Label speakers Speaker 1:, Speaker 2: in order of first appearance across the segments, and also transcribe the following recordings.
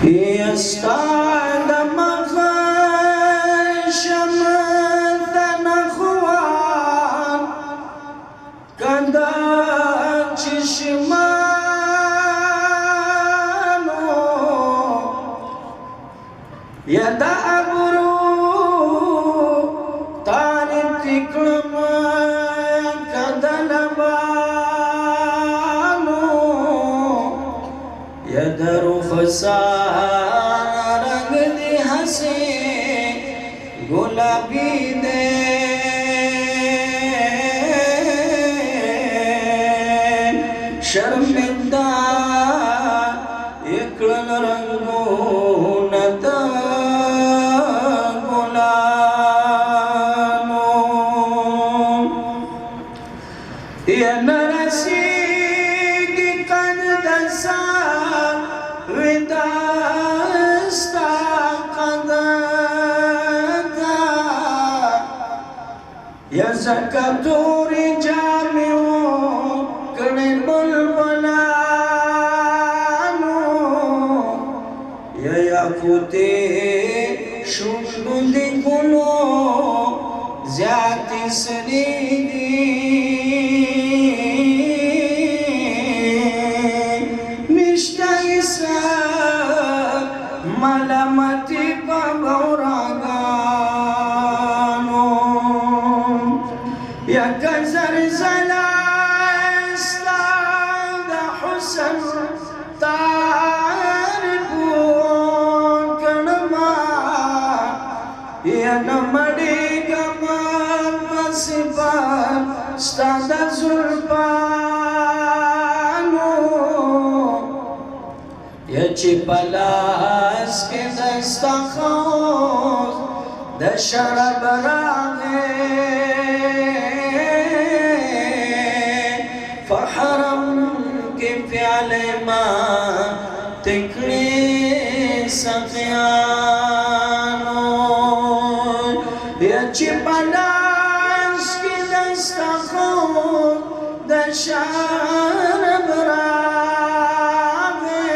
Speaker 1: يستعد مغاشم ثنخوان كدا چشمانو يدا عبرو تاري تکلم كدا لبانو يدا رخصان رنگ دی حسی گلابی دے شرمندہ اکڑن رنگون دا غلامو یا نرسیگی کن دسان وداستا قددا یا زکاتوری جامیو کڑی بلبلانو یا یاکوتی شنگلی گلو زیادی سریدی ملامتی بغورانو یا گزر زلستا دا حسن تارکون کنما یا نمڑی گمان مصیبان ستا دا زلپانو یا چی پلاس کے دستخوز دا شرب راغے فحرم کے پیالے ماں تکڑی سقیانو یا چی پلاس کے دستخوز دا شرب راغے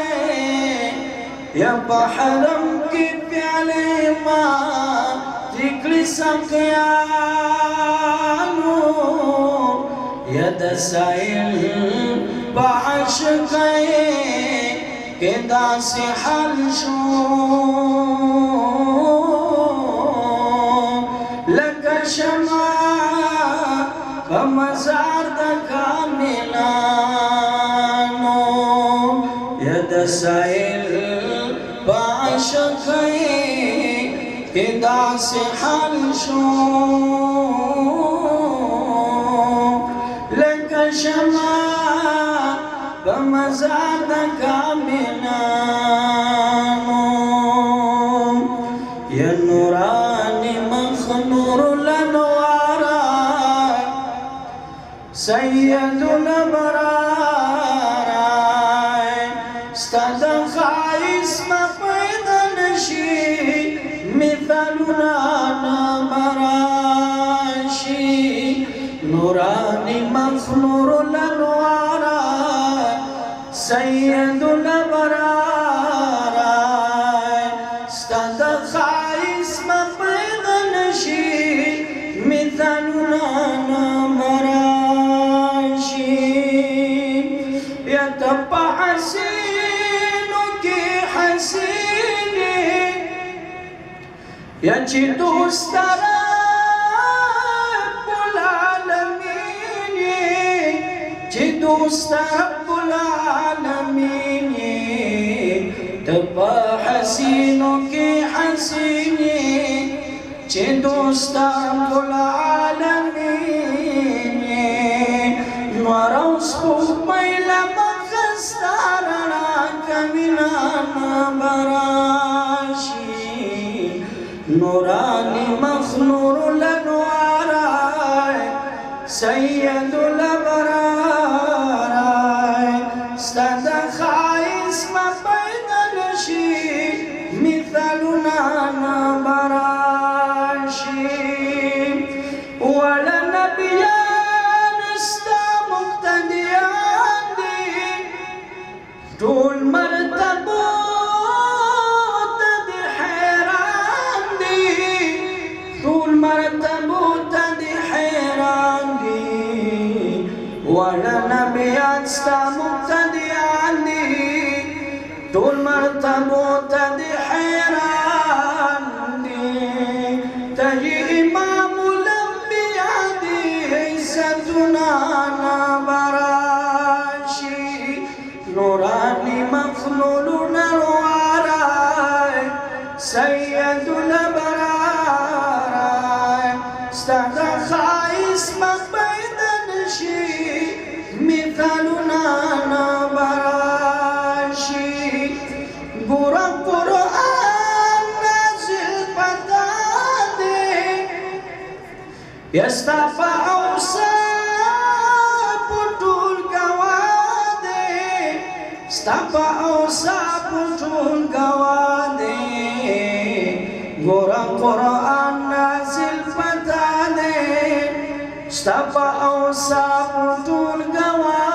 Speaker 1: یا بحرم کی پیالے ماں تکلی سقیانو یا دسائل بعشقے کہ داسی حل شو لکا شما بمزار دا کاملانو یا دسائل بعشقے کہ داسی حل شو لکا شما بمزاد کاملانو یا نورانی مخنور لنوارا سید الابرار استاد خائص مپیدنشی مثالنا نمراشی نورانی مخنور لنوارا سید الابرار استاد خائص مپیدنشی مثالنا نمراشی یا تپا حسینو کی حسینی یا چی دوست رب العالمینی چی دوست رب العالمینی تبا حسینو کی حسینی چی دوست رب العالمینی نوروس خوب میلا مخستارنا کمینانا براشی نورانی مخنور لنوارا سید الابرار استاد خائص مپیدنشی مثالنا نبراشی ولا نبیان استا مقتدیان دی طول مرتبو ټول مرتبو ته دې حیران دي ته یې امام الانبیا دي عزتنا نبراشي نورانی مخلول نروارای سید الابرار ستاد خایس مقبید نشی مثالنا نبراشي ګورم قرآن نازل پتا دې یستا په اوصاف ټول ګوا دې ستا په اوصاف ټول ګوا دې ګورم قرآن نازل پتا دې ستا په اوصاف ټول ګوا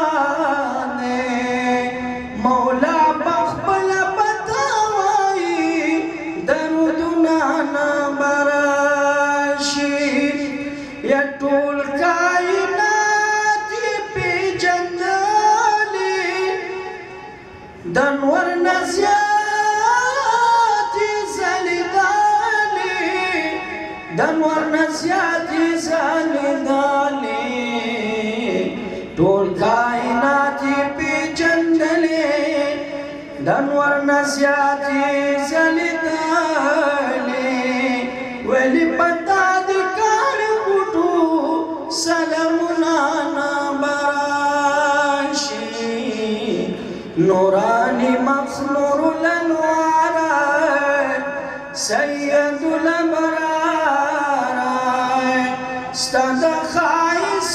Speaker 1: مولا بخبل بتاوي درودنا نبراشي یا ټول کائنات په جندلي دنور نزيات زلدالي دنور نزيات زلدالي ټول کائنات په جندلي دنور نزياتي زلدالي ولي پتا دي کار وټو سلامنا نبراشي نوراني مخلور الانوار سيد الابرار ستاد خايس